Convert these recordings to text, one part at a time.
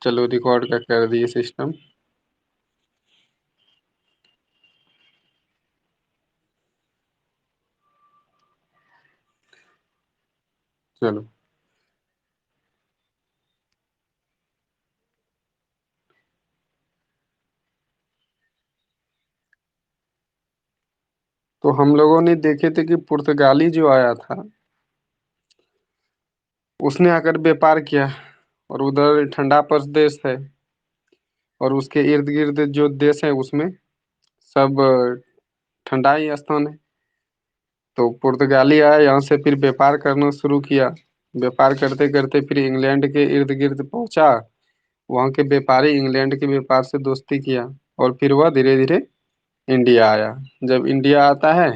चलो रिकॉर्ड का कर दिए सिस्टम। चलो, तो हम लोगों ने देखे थे कि पुर्तगाली जो आया था उसने आकर व्यापार किया, और उधर ठंडा प्रदेश है और उसके इर्द गिर्द जो देश है उसमें सब ठंडा ही स्थान है। तो पुर्तगाली आया, यहाँ से फिर व्यापार करना शुरू किया। व्यापार करते करते फिर इंग्लैंड के इर्द गिर्द पहुंचा। वहाँ के व्यापारी इंग्लैंड के व्यापार से दोस्ती किया, और फिर वह धीरे धीरे इंडिया आया। जब इंडिया आता है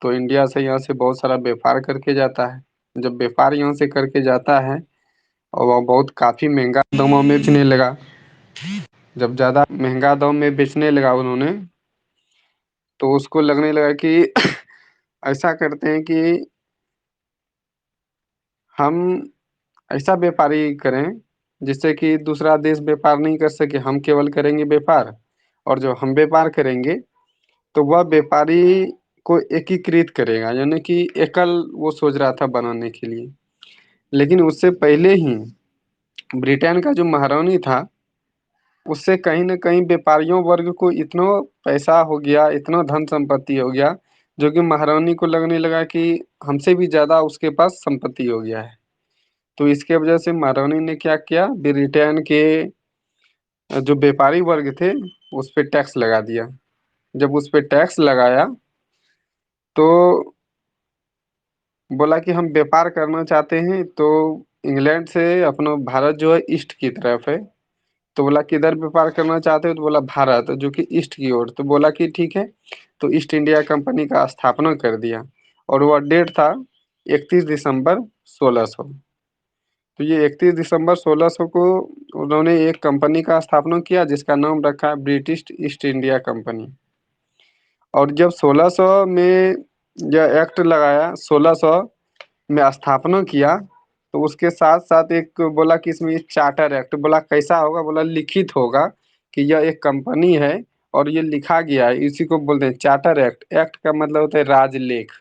तो इंडिया से यहाँ से बहुत सारा व्यापार करके जाता है। जब व्यापार यहाँ से करके जाता है और वह बहुत काफ़ी महंगा दामों में बेचने लगा। जब ज़्यादा महंगा दाम में बेचने लगा उन्होंने, तो उसको लगने लगा कि ऐसा करते हैं कि हम ऐसा व्यापारी करें जिससे कि दूसरा देश व्यापार नहीं कर सके, हम केवल करेंगे व्यापार। और जो हम व्यापार करेंगे तो वह व्यापारी को एकीकृत करेगा, यानी कि एकल वो सोच रहा था बनाने के लिए। लेकिन उससे पहले ही ब्रिटेन का जो महारानी था उससे कहीं ना कहीं व्यापारियों वर्ग को इतना पैसा हो गया, इतना धन संपत्ति हो गया, जो कि महारानी को लगने लगा कि हमसे भी ज्यादा उसके पास संपत्ति हो गया है। तो इसके वजह से महारानी ने क्या किया, ब्रिटेन के जो व्यापारी वर्ग थे उस पे टैक्स लगा दिया। जब उस पे टैक्स लगाया तो बोला कि हम व्यापार करना चाहते हैं, तो इंग्लैंड से अपना भारत जो है ईस्ट की तरफ है। तो बोला किधर व्यापार करना चाहते हो, तो बोला भारत जो कि ईस्ट की ओर। तो बोला कि ठीक है। तो ईस्ट इंडिया कंपनी का स्थापना कर दिया, और वह डेट था 31 दिसंबर 1600। तो ये 31 दिसंबर 1600 को उन्होंने एक कंपनी का स्थापना किया जिसका नाम रखा ब्रिटिश ईस्ट इंडिया कंपनी। और जब 1600 में यह एक्ट लगाया, 1600 में स्थापना किया, तो उसके साथ साथ एक बोला कि इसमें एक चार्टर एक्ट, बोला कैसा होगा, बोला लिखित होगा कि यह एक कंपनी है और ये लिखा गया है, इसी को बोलते हैं चार्टर एक्ट। एक्ट का मतलब होता है राजलेख।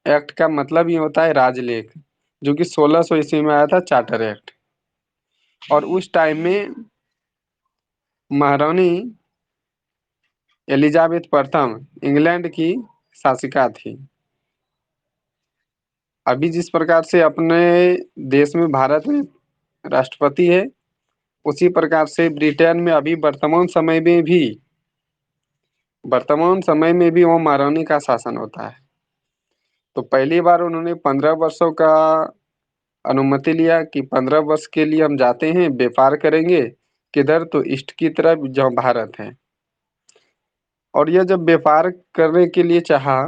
एक्ट का मतलब ही होता है राजलेख, जो कि 1600 ईस्वी में आया था चार्टर एक्ट। और उस टाइम में महारानी एलिजाबेथ प्रथम इंग्लैंड की शासिका थी। अभी जिस प्रकार से अपने देश में भारत में राष्ट्रपति है, उसी प्रकार से ब्रिटेन में अभी वर्तमान समय में भी वो महारानी का शासन होता है। तो पहली बार उन्होंने 15 वर्षों का अनुमति लिया कि 15 वर्ष के लिए हम जाते हैं, व्यापार करेंगे। किधर, तो ईस्ट की तरफ जहाँ भारत है। और यह जब व्यापार करने के लिए चाहा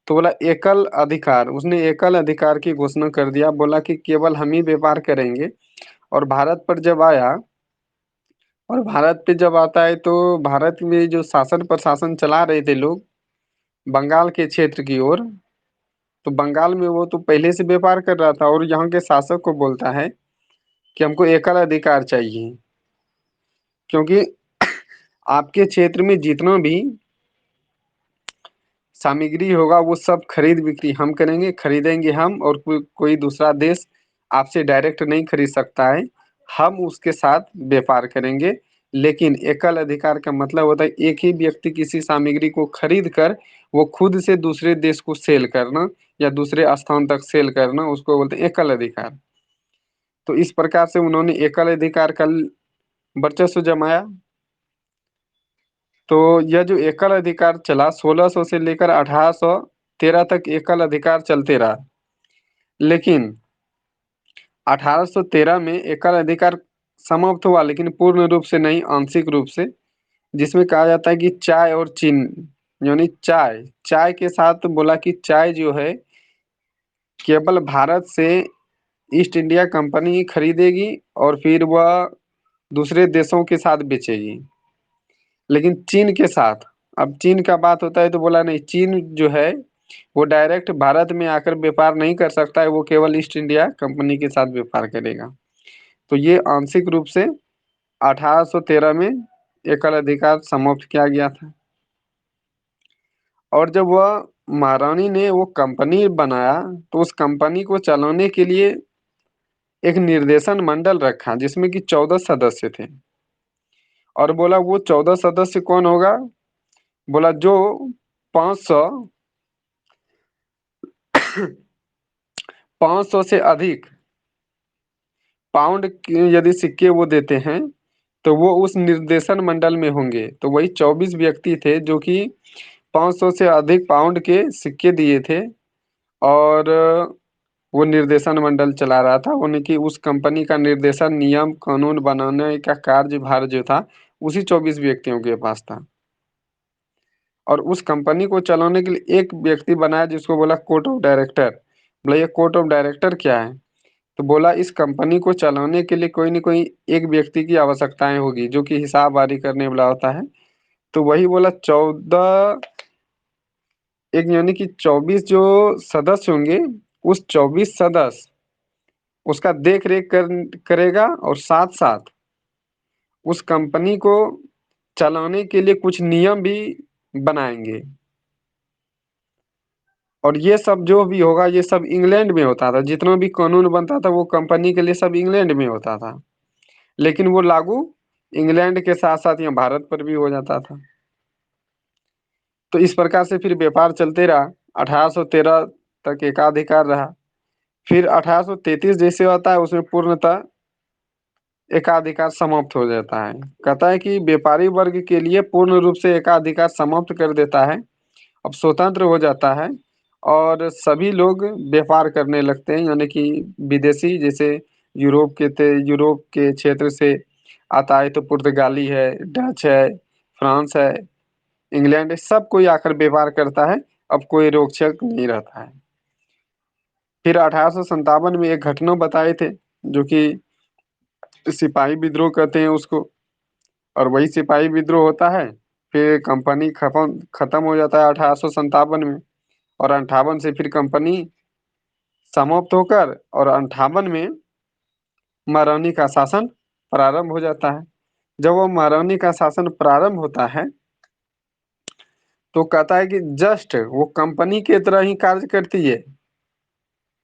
तो बोला एकल अधिकार, उसने एकल अधिकार की घोषणा कर दिया। बोला कि केवल हम ही व्यापार करेंगे। और भारत पर जब आया, और भारत पे जब आता है तो भारत में जो शासन प्रशासन चला रहे थे लोग बंगाल के क्षेत्र की ओर, तो बंगाल में वो तो पहले से व्यापार कर रहा था, और यहाँ के शासक को बोलता है कि हमको एकल अधिकार चाहिए, क्योंकि आपके क्षेत्र में जितना भी सामग्री होगा वो सब खरीद बिक्री हम करेंगे, खरीदेंगे हम, और कोई दूसरा देश आपसे डायरेक्ट नहीं खरीद सकता है। हम उसके साथ व्यापार करेंगे। लेकिन एकल अधिकार का मतलब होता है एक ही व्यक्ति किसी सामग्री को खरीद कर वो खुद से दूसरे देश को सेल करना या दूसरे स्थान तक सेल करना, उसको बोलते हैं एकल अधिकार। तो इस प्रकार से उन्होंने एकल अधिकार का वर्चस्व जमाया। तो यह जो एकल अधिकार चला 1600 से लेकर 1813 तक एकल अधिकार चलते रहा। लेकिन 1813 में एकल अधिकार समाप्त हुआ, लेकिन पूर्ण रूप से नहीं, आंशिक रूप से। जिसमें कहा जाता है कि चाय और चीनी, यानी चाय चाय के साथ बोला कि चाय जो है केवल भारत से ईस्ट इंडिया कंपनी ही खरीदेगी, और फिर वह दूसरे देशों के साथ बेचेगी। लेकिन चीन के साथ, अब चीन का बात होता है तो बोला नहीं, चीन जो है वो डायरेक्ट भारत में आकर व्यापार नहीं कर सकता है, वो केवल ईस्ट इंडिया कंपनी के साथ व्यापार करेगा। तो ये आंशिक रूप से 1813 में एकल अधिकार समाप्त किया गया था। और जब वह महारानी ने वो कंपनी बनाया, तो उस कंपनी को चलाने के लिए एक निर्देशन मंडल रखा जिसमें कि 14 सदस्य थे। और बोला वो 14 सदस्य कौन होगा? बोला जो 500 500 से अधिक पाउंड के यदि सिक्के वो देते हैं, तो वो उस निर्देशन मंडल में होंगे। तो वही 24 व्यक्ति थे जो कि 500 से अधिक पाउंड के सिक्के दिए थे, और वो निर्देशन मंडल चला रहा था। उन्हीं की उस कंपनी का निर्देशन, नियम कानून बनाने का कार्यभार जो था, उसी 24 व्यक्तियों के पास था। और उस कंपनी को चलाने के लिए एक व्यक्ति बनाया जिसको बोला कोर्ट ऑफ डायरेक्टर। बोला ये कोर्ट ऑफ डायरेक्टर क्या है? तो बोला इस कंपनी को चलाने के लिए कोई न कोई एक व्यक्ति की आवश्यकताएं होगी जो कि हिसाबबारी करने वाला होता है। तो वही बोला 14, एक यानी कि 24 जो सदस्य होंगे, उस 24 सदस्य उसका देख रेख करेगा, और साथ साथ उस कंपनी को चलाने के लिए कुछ नियम भी बनाएंगे। और ये सब जो भी होगा, ये सब इंग्लैंड में होता था। जितना भी कानून बनता था वो कंपनी के लिए सब इंग्लैंड में होता था, लेकिन वो लागू इंग्लैंड के साथ साथ यहाँ भारत पर भी हो जाता था। तो इस प्रकार से फिर व्यापार चलते रहा। 1813 तक एकाधिकार रहा। फिर 1833 जैसे होता है, उसमें पूर्णतः एकाधिकार समाप्त हो जाता है। कहता है कि व्यापारी वर्ग के लिए पूर्ण रूप से एकाधिकार समाप्त कर देता है, अब स्वतंत्र हो जाता है, और सभी लोग व्यापार करने लगते हैं। यानी कि विदेशी, जैसे यूरोप के क्षेत्र से आता है, तो पुर्तगाली है, डच है, फ्रांस है, इंग्लैंड है, सब कोई आकर व्यापार करता है। अब कोई रोक टोक नहीं रहता है। फिर 1857 में एक घटना बताए थे जो कि सिपाही विद्रोह कहते हैं उसको। और वही सिपाही विद्रोह होता है। फिर कंपनी खत्म खत्म हो जाता है 1857 में। और 58 से फिर कंपनी समाप्त होकर, और 58 में महारानी का शासन प्रारंभ हो जाता है। जब वो महारानी का शासन प्रारंभ होता है, तो कहता है कि जस्ट वो कंपनी के तरह ही कार्य करती है,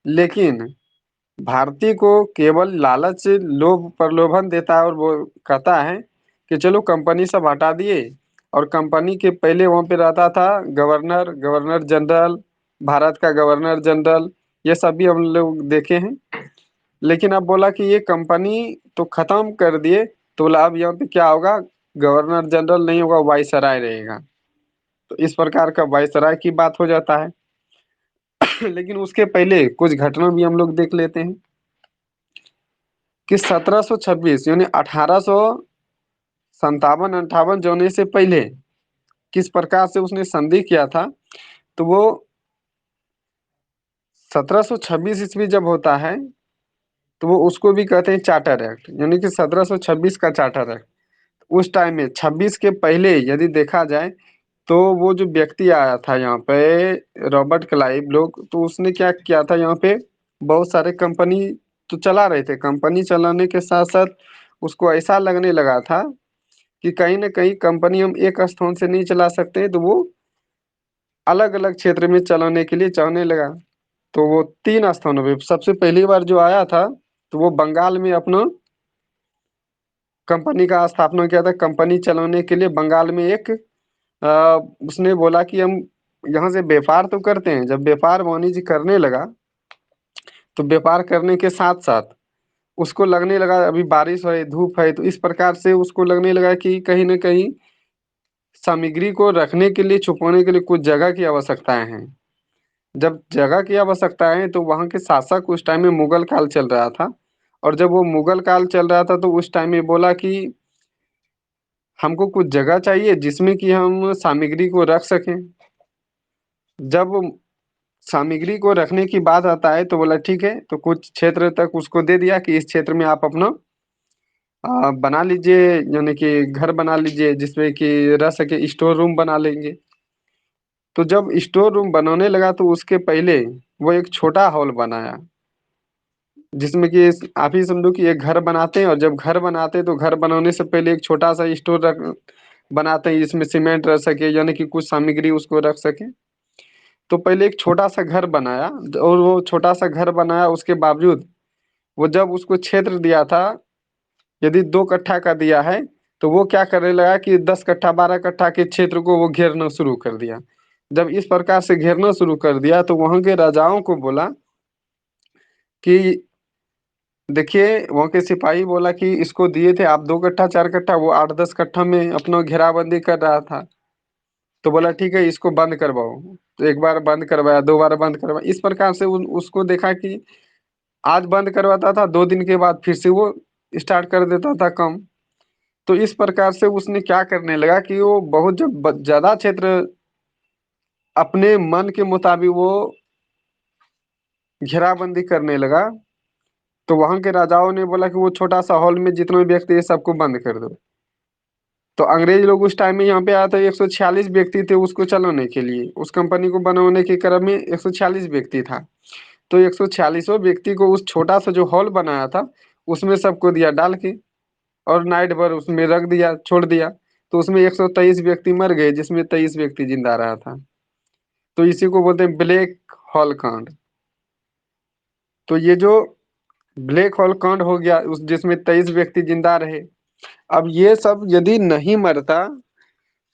लेकिन भारतीय को केवल लालच, लोभ प्रलोभन देता है। और वो कहता है कि चलो कंपनी सब हटा दिए, और कंपनी के पहले वहां पे रहता था गवर्नर, गवर्नर जनरल, भारत का गवर्नर जनरल, ये सब भी हम लोग देखे हैं। लेकिन अब बोला कि ये कंपनी तो खत्म कर दिए, तो बोला अब यहाँ पे क्या होगा? गवर्नर जनरल नहीं होगा, वायसराय रहेगा। तो इस प्रकार का वायसराय की बात हो जाता है। लेकिन उसके पहले कुछ घटना भी हम लोग देख लेते हैं कि 1726 यानी 1857-58 जोने से पहले किस प्रकार से उसने संधि किया था। तो वो 1726 ईस्वी जब होता है, तो वो उसको भी कहते हैं चार्टर एक्ट, यानी कि 1726 का चार्टर एक्ट। उस टाइम में 26 के पहले यदि देखा जाए, तो वो जो व्यक्ति आया था यहाँ पे, रॉबर्ट क्लाइव लोग, तो उसने क्या किया था यहाँ पे, बहुत सारे कंपनी तो चला रहे थे। कंपनी चलाने के साथ साथ उसको ऐसा लगने लगा था कि कहीं ना कहीं कंपनी हम एक स्थान से नहीं चला सकते, तो वो अलग अलग क्षेत्र में चलाने के लिए चाहने लगा। तो वो 3 स्थानों पे सबसे पहली बार जो आया था, तो वो बंगाल में अपना कंपनी का स्थापना किया था। कंपनी चलाने के लिए बंगाल में एक उसने बोला कि हम यहाँ से व्यापार तो करते हैं। जब व्यापार वाणिज्य करने लगा, तो व्यापार करने के साथ साथ उसको लगने लगा अभी बारिश है, धूप है, तो इस प्रकार से उसको लगने लगा कि कहीं ना कहीं सामग्री को रखने के लिए, छुपाने के लिए कुछ जगह की आवश्यकताएं हैं। जब जगह की आवश्यकताएं हैं, तो वहाँ के शासक उस टाइम में मुगल काल चल रहा था। और जब वो मुगल काल चल रहा था, तो उस टाइम में बोला कि हमको कुछ जगह चाहिए जिसमें कि हम सामग्री को रख सकें। जब सामग्री को रखने की बात आता है, तो बोला ठीक है, तो कुछ क्षेत्र तक उसको दे दिया कि इस क्षेत्र में आप अपना बना लीजिए, यानी कि घर बना लीजिए जिसमें कि रह सके, स्टोर रूम बना लेंगे। तो जब स्टोर रूम बनाने लगा तो उसके पहले वो एक छोटा हॉल बनाया, जिसमें कि आप ही समझो कि एक घर बनाते हैं, और जब घर बनाते हैं तो घर बनाने से पहले एक छोटा सा स्टोर रख बनाते हैं जिसमें सीमेंट रख सके, यानी कि कुछ सामग्री उसको रख सके। तो पहले एक छोटा सा घर बनाया, और वो छोटा सा घर बनाया उसके बावजूद वो जब उसको क्षेत्र दिया था, यदि 2 कट्ठा का दिया है, तो वो क्या करने लगा कि 10 कट्ठा 12 कट्ठा के क्षेत्र को वो घेरना शुरू कर दिया। जब इस प्रकार से घेरना शुरू कर दिया तो वहां के राजाओं को बोला कि देखिए, वहां के सिपाही बोला कि इसको दिए थे आप 2 कट्ठा 4 कट्ठा, वो 8 10 कट्ठा में अपना घेराबंदी कर रहा था। तो बोला ठीक है, इसको बंद करवाओ। तो एक बार बंद करवाया, 2 बार बंद करवाया, इस प्रकार से उसको देखा कि आज बंद करवाता था, 2 दिन के बाद फिर से वो स्टार्ट कर देता था कम। तो इस प्रकार से उसने क्या करने लगा कि वो बहुत जब ज्यादा क्षेत्र अपने मन के मुताबिक वो घेराबंदी करने लगा, तो वहां के राजाओं ने बोला कि वो छोटा सा हॉल में जितने भी व्यक्ति है सबको बंद कर दो। तो अंग्रेज लोग उस टाइम में यहाँ पे आया था, 146 व्यक्ति थे उसको चलाने के लिए, उस कंपनी को बनाने के क्रम में 146 व्यक्ति था। तो 146 व्यक्ति को उस छोटा सा जो हॉल बनाया था उसमें सबको दिया डाल के, और नाइट भर उसमें रख दिया, छोड़ दिया। तो उसमें 123 व्यक्ति मर गए, जिसमें 23 व्यक्ति जिंदा रहा था। तो इसी को बोलते हैं ब्लैक हॉल कांड। तो ये जो ब्लैक होल कांड हो गया उस जिसमें 23 व्यक्ति जिंदा रहे। अब ये सब यदि नहीं मरता,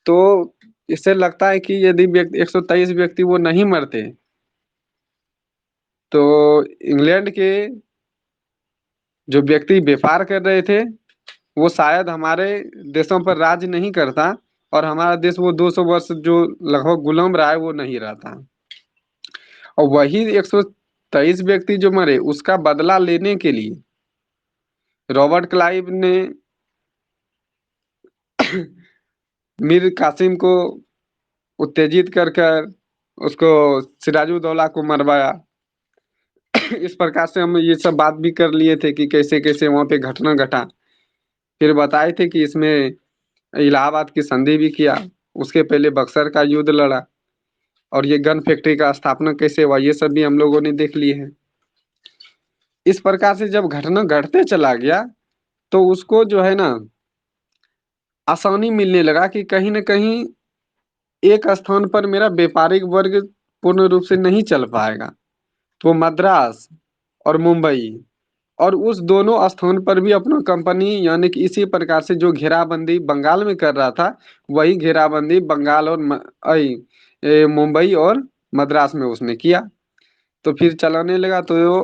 तो इससे लगता है कि यदि 123 व्यक्ति वो नहीं मरते, तो इंग्लैंड के जो व्यक्ति व्यापार कर रहे थे वो शायद हमारे देशों पर राज नहीं करता, और हमारा देश वो 200 वर्ष जो लगभग गुलाम रहा है वो नहीं रहता। और वही 123 व्यक्ति जो मरे उसका बदला लेने के लिए रॉबर्ट क्लाइव ने मीर कासिम को उत्तेजित कर कर उसको सिराजुद्दौला को मरवाया। इस प्रकार से हम ये सब बात भी कर लिए थे कि कैसे कैसे वहां पे घटना घटा। फिर बताए थे कि इसमें इलाहाबाद की संधि भी किया, उसके पहले बक्सर का युद्ध लड़ा, और ये गन फैक्ट्री का स्थापना कैसे हुआ ये सब भी हम लोगों ने देख लिए हैं। इस प्रकार से जब घटना घटते चला गया तो उसको जो है ना आसानी मिलने लगा कि कहीं ना कहीं एक स्थान पर मेरा व्यापारिक वर्ग पूर्ण रूप से नहीं चल पाएगा। तो मद्रास और मुंबई, और उस दोनों स्थान पर भी अपना कंपनी, यानी कि इसी प्रकार से जो घेराबंदी बंगाल में कर रहा था वही घेराबंदी बंगाल और मुंबई और मद्रास में उसने किया। तो फिर चलाने लगा। तो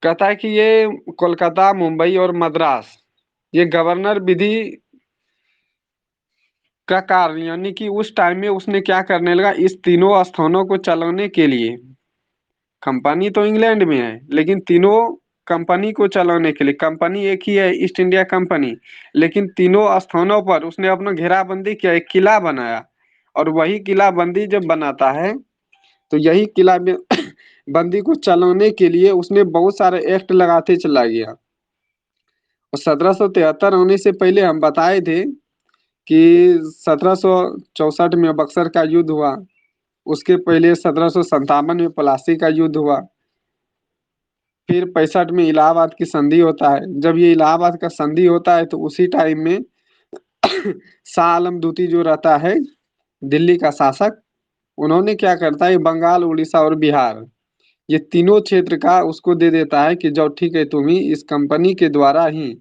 कहता है कि ये कोलकाता मुंबई और मद्रास, ये गवर्नर विधि का कार्य, यानी कि उस टाइम में उसने क्या करने लगा, इस तीनों स्थानों को चलाने के लिए कंपनी तो इंग्लैंड में है, लेकिन तीनों कंपनी को चलाने के लिए कंपनी एक ही है, ईस्ट इंडिया कंपनी, लेकिन तीनों स्थानों पर उसने अपना घेराबंदी किया, एक किला बनाया। और वही किला बंदी जब बनाता है तो यही किला बंदी को चलाने के लिए उसने बहुत सारे एक्ट लगाते चला गया। और 1773 होने से पहले हम बताए थे कि 1764 में बक्सर का युद्ध हुआ, उसके पहले 1757 में प्लासी का युद्ध हुआ, फिर 65 में इलाहाबाद की संधि होता है। जब ये इलाहाबाद का संधि होता है तो उसी टाइम में शाह आलम दूती जो रहता है दिल्ली का शासक, उन्होंने क्या करता है, बंगाल उड़ीसा और बिहार ये तीनों क्षेत्र का उसको दे देता है कि जाओ ठीक है, तुम ही इस कंपनी के द्वारा ही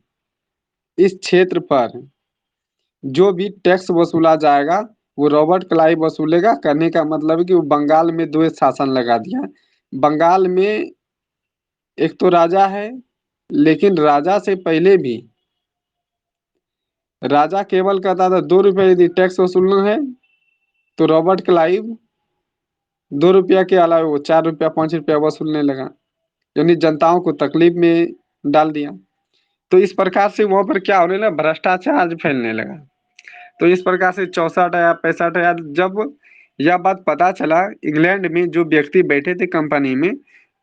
इस क्षेत्र पर जो भी टैक्स वसूला जाएगा वो रॉबर्ट क्लाइव वसूलेगा। करने का मतलब है कि वो बंगाल में द्वैत शासन लगा दिया। बंगाल में एक तो राजा है, लेकिन राजा से पहले भी राजा केवल कहता था 2 रुपये यदि टैक्स वसूलना है तो रॉबर्ट क्लाइव 2 रुपया के अलावा वो 4 रुपया 5 रुपया वसूलने लगा, यानी जनताओं को तकलीफ में डाल दिया। तो इस प्रकार से वहां पर क्या होने लगा, भ्रष्टाचार फैलने लगा। तो इस प्रकार से 64 आया, 65 आया। जब यह बात पता चला इंग्लैंड में जो व्यक्ति बैठे थे कंपनी में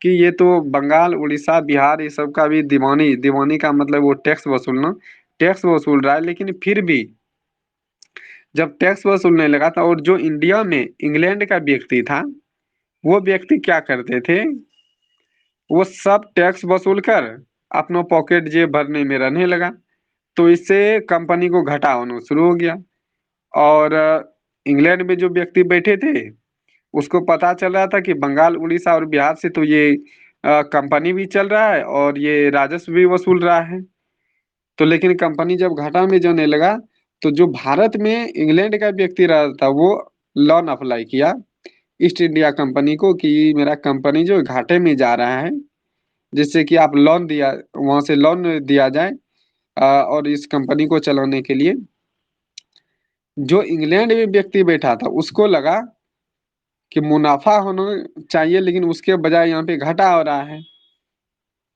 कि ये तो बंगाल उड़ीसा बिहार ये सब का भी दीवानी, दीवानी का मतलब वो टैक्स वसूलना, टैक्स वसूल रहा है, लेकिन फिर भी जब टैक्स वसूलने लगा था, और जो इंडिया में इंग्लैंड का व्यक्ति था, वो व्यक्ति क्या करते थे, वो सब टैक्स वसूल कर अपना पॉकेट जेब भरने में रहने लगा। तो इससे कंपनी को घाटा होना शुरू हो गया। और इंग्लैंड में जो व्यक्ति बैठे थे, उसको पता चल रहा था कि बंगाल, उड़ीसा और बिहार से तो ये कंपनी भी चल रहा है और ये राजस्व भी वसूल रहा है। तो लेकिन कंपनी जब घाटा में जाने लगा, तो जो भारत में इंग्लैंड का व्यक्ति रहा था, वो लोन अप्लाई किया ईस्ट इंडिया कंपनी को कि मेरा कंपनी जो घाटे में जा रहा है, जिससे कि आप लोन दिया, वहां से लोन दिया जाए और इस कंपनी को चलाने के लिए। जो इंग्लैंड में व्यक्ति बैठा था, उसको लगा कि मुनाफा होना चाहिए, लेकिन उसके बजाय यहाँ पे घाटा हो रहा है।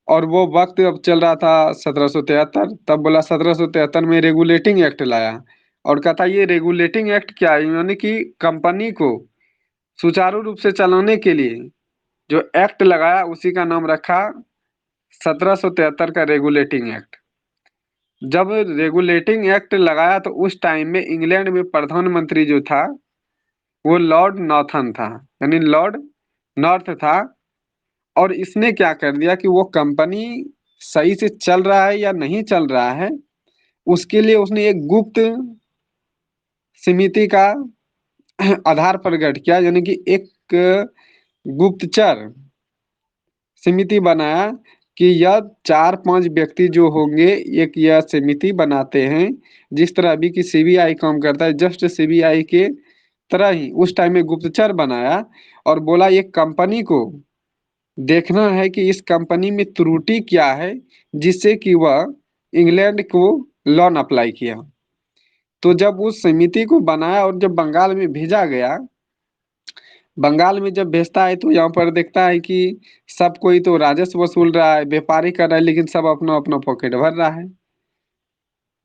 और वो वक्त अब चल रहा था 1773। तब बोला 1773 में रेगुलेटिंग एक्ट लाया, और कहता ये रेगुलेटिंग एक्ट क्या है, यानी कि कंपनी को सुचारू रूप से चलाने के लिए जो एक्ट लगाया, उसी का नाम रखा 1773 का रेगुलेटिंग एक्ट। जब रेगुलेटिंग एक्ट लगाया, तो उस टाइम में इंग्लैंड में प्रधानमंत्री जो था, वो लॉर्ड नॉर्थन था, यानी लॉर्ड नॉर्थ था। और इसने क्या कर दिया कि वो कंपनी सही से चल रहा है या नहीं चल रहा है, उसके लिए उसने एक गुप्त समिति का आधार प्रकट किया, यानी कि एक गुप्तचर समिति बनाया कि यह 4-5 व्यक्ति जो होंगे, एक यह समिति बनाते हैं। जिस तरह अभी की सीबीआई काम करता है, जस्ट सीबीआई के तरह ही उस टाइम में गुप्तचर बनाया, और बोला ये कंपनी को देखना है कि इस कंपनी में त्रुटि क्या है, जिससे कि वह इंग्लैंड को लोन अप्लाई किया। तो जब उस समिति को बनाया और जब बंगाल में भेजा गया, बंगाल में जब भेजता है, तो यहाँ पर देखता है कि सब कोई तो राजस्व वसूल रहा है, व्यापारी कर रहा है, लेकिन सब अपना अपना पॉकेट भर रहा है।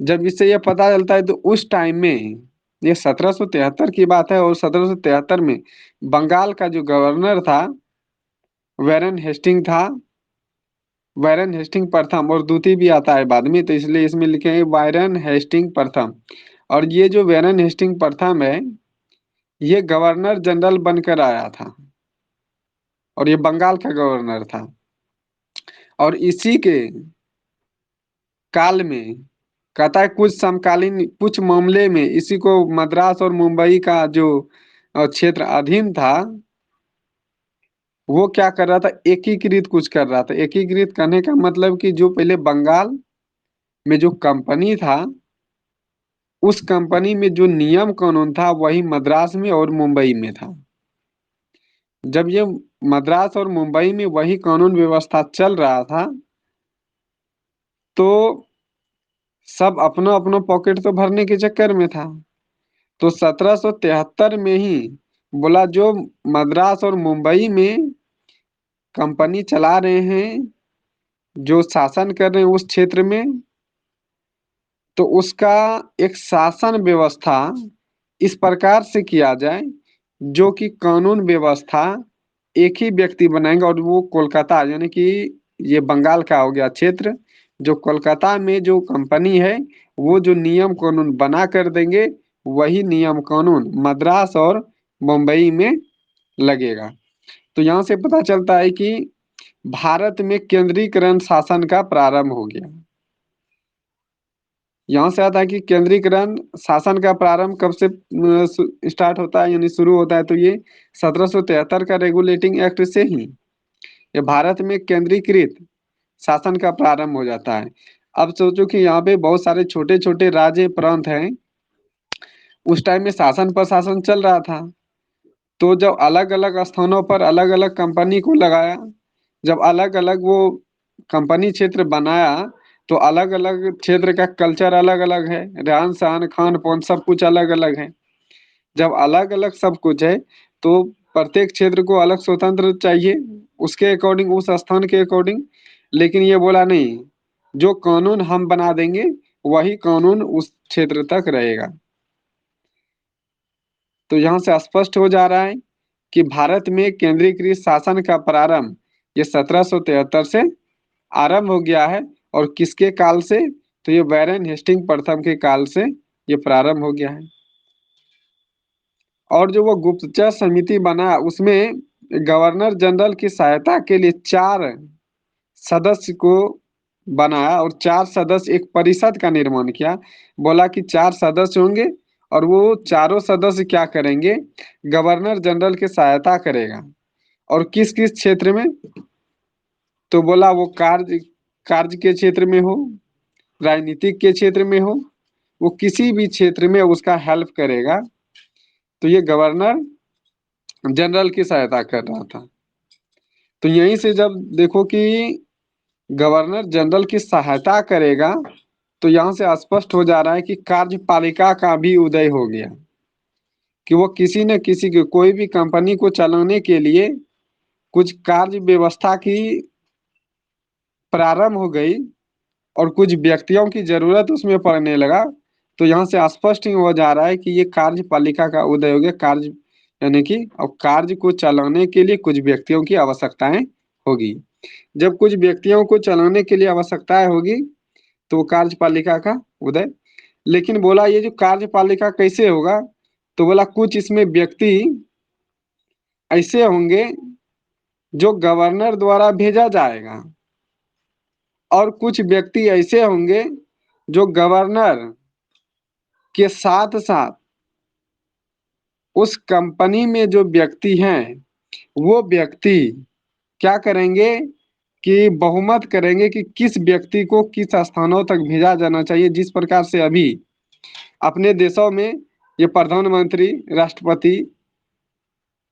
जब इससे यह पता चलता है, तो उस टाइम में, ये 1773 की बात है, और 1773 में बंगाल का जो गवर्नर था, वैरन हेस्टिंग था, वायरन हेस्टिंग प्रथम, और द्वितीय भी आता है बाद में, तो इसलिए इसमें लिखे हैं वायरन हेस्टिंग प्रथम। और ये जो वायरन हेस्टिंग प्रथम है, ये गवर्नर जनरल बनकर आया था, और ये बंगाल का गवर्नर था। और इसी के काल में कहता है, कुछ समकालीन कुछ मामले में इसी को मद्रास और मुंबई का जो क्षेत्र अधीन था, वो क्या कर रहा था, एकीकृत कुछ कर रहा था। एकीकृत करने का मतलब कि जो पहले बंगाल में जो कंपनी था, उस कंपनी में जो नियम कानून था, वही मद्रास में और मुंबई में था। जब ये मद्रास और मुंबई में वही कानून व्यवस्था चल रहा था, तो सब अपना अपना पॉकेट तो भरने के चक्कर में था। तो 1773 में ही बोला, जो मद्रास और मुंबई में कंपनी चला रहे हैं, जो शासन कर रहे हैं उस क्षेत्र में, तो उसका एक शासन व्यवस्था इस प्रकार से किया जाए, जो कि कानून व्यवस्था एक ही व्यक्ति बनाएंगे, और वो कोलकाता, यानी कि ये बंगाल का हो गया क्षेत्र, जो कोलकाता में जो कंपनी है, वो जो नियम कानून बना कर देंगे, वही नियम कानून मद्रास और मुंबई में लगेगा। तो यहाँ से पता चलता है कि भारत में केंद्रीकरण शासन का प्रारंभ हो गया। यहाँ से आता है कि केंद्रीकरण शासन का प्रारंभ कब से स्टार्ट होता है, यानी शुरू होता है, तो ये 1773 का रेगुलेटिंग एक्ट से ही ये भारत में केंद्रीकृत शासन का प्रारंभ हो जाता है। अब सोचो कि यहाँ पे बहुत सारे छोटे छोटे राज्य प्रांत हैं, उस टाइम में शासन प्रशासन चल रहा था। तो जब अलग अलग स्थानों पर अलग अलग कंपनी को लगाया, जब अलग अलग वो कंपनी क्षेत्र बनाया, तो अलग अलग क्षेत्र का कल्चर अलग अलग है, रहन सहन खान पान सब कुछ अलग अलग है। जब अलग अलग सब कुछ है, तो प्रत्येक क्षेत्र को अलग स्वतंत्र चाहिए, उसके अकॉर्डिंग, उस स्थान के अकॉर्डिंग। लेकिन ये बोला नहीं, जो कानून हम बना देंगे, वही कानून उस क्षेत्र तक रहेगा। तो यहाँ से स्पष्ट हो जा रहा है कि भारत में केंद्रीकृत शासन का प्रारंभ ये 1773 से आरंभ हो गया है। और किसके काल से, तो ये वैरन हेस्टिंग प्रथम के काल से ये प्रारंभ हो गया है। और जो वो गुप्तचर समिति बना उसमें गवर्नर जनरल की सहायता के लिए 4 सदस्य को बनाया और 4 सदस्य एक परिषद का निर्माण किया। बोला कि 4 सदस्य होंगे और वो चारों सदस्य क्या करेंगे, गवर्नर जनरल की सहायता करेगा। और किस किस क्षेत्र में, तो बोला वो कार्य कार्य के क्षेत्र में हो, राजनीतिक के क्षेत्र में हो, वो किसी भी क्षेत्र में उसका हेल्प करेगा। तो ये गवर्नर जनरल की सहायता कर रहा था। तो यहीं से जब देखो कि गवर्नर जनरल की सहायता करेगा तो यहाँ से स्पष्ट हो जा रहा है कि कार्यपालिका का भी उदय हो गया, कि वो किसी न किसी के कोई भी कंपनी को चलाने के लिए कुछ कार्य व्यवस्था की प्रारंभ हो गई और कुछ व्यक्तियों की जरूरत उसमें पड़ने लगा। तो यहाँ से स्पष्ट ही हो जा रहा है कि ये कार्यपालिका का उदय हो गया। कार्य यानी कि अब कार्य को चलाने के लिए कुछ व्यक्तियों की आवश्यकताएं होगी। जब कुछ व्यक्तियों को चलाने के लिए आवश्यकताएं होगी तो वो कार्यपालिका का उदय। लेकिन बोला ये जो कार्यपालिका कैसे होगा, तो बोला कुछ इसमें व्यक्ति ऐसे होंगे जो गवर्नर द्वारा भेजा जाएगा और कुछ व्यक्ति ऐसे होंगे जो गवर्नर के साथ साथ उस कंपनी में जो व्यक्ति हैं वो व्यक्ति क्या करेंगे कि बहुमत करेंगे कि किस व्यक्ति को किस स्थानों तक भेजा जाना चाहिए। जिस प्रकार से अभी अपने देशों में ये प्रधानमंत्री, राष्ट्रपति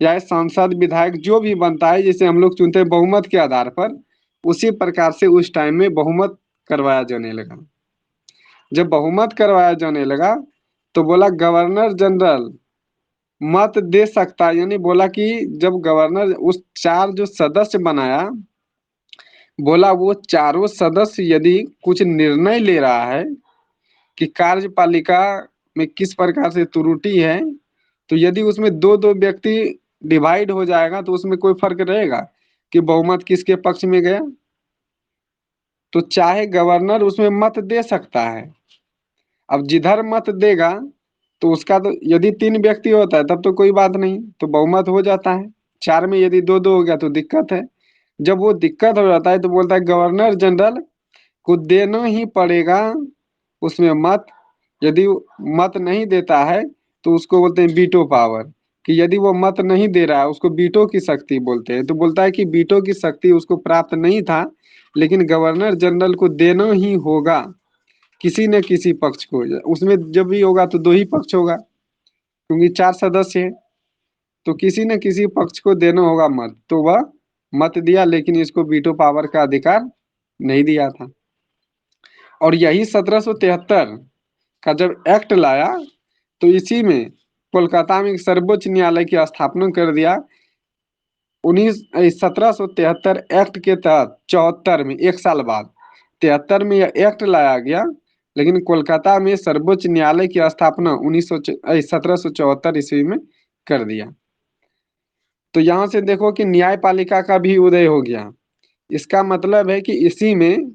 या सांसद, विधायक जो भी बनता है, जैसे हम लोग चुनते हैं बहुमत के आधार पर, उसी प्रकार से उस टाइम में बहुमत करवाया जाने लगा। जब बहुमत करवाया जाने लगा तो बोला गवर्नर जनरल मत दे सकता है। यानी बोला कि जब गवर्नर उस 4 जो सदस्य बनाया, बोला वो चारों सदस्य यदि कुछ निर्णय ले रहा है कि कार्यपालिका में किस प्रकार से त्रुटि है, तो यदि उसमें दो दो व्यक्ति डिवाइड हो जाएगा तो उसमें कोई फर्क रहेगा कि बहुमत किसके पक्ष में गया। तो चाहे गवर्नर उसमें मत दे सकता है। अब जिधर मत देगा तो उसका तो यदि 3 व्यक्ति होता है तब तो कोई बात नहीं, तो बहुमत हो जाता है। 4 में यदि दो दो हो गया तो दिक्कत है। जब वो दिक्कत हो जाता है तो बोलता है गवर्नर जनरल को देना ही पड़ेगा उसमें मत। यदि मत नहीं देता है तो उसको बोलते हैं बीटो पावर, कि यदि वो मत नहीं दे रहा है उसको बीटो की शक्ति बोलते हैं। तो बोलता है कि बीटो की शक्ति उसको प्राप्त नहीं था, लेकिन गवर्नर जनरल को देना ही होगा किसी न किसी पक्ष को। उसमें जब भी होगा तो 2 ही पक्ष होगा क्योंकि 4 सदस्य हैं, तो किसी न किसी पक्ष को देना होगा मत। तो वह मत दिया, लेकिन इसको बीटो पावर का अधिकार नहीं दिया था। और यही 1773 का जब एक्ट लाया तो इसी में कोलकाता में एक सर्वोच्च न्यायालय की स्थापना कर दिया। 1773 एक्ट के तहत 74 में, 1 साल बाद 73 में यह एक्ट लाया गया। लेकिन कोलकाता में सर्वोच्च न्यायालय की स्थापना 1774 ईस्वी में कर दिया। तो यहाँ से देखो कि न्यायपालिका का भी उदय हो गया। इसका मतलब है कि इसी में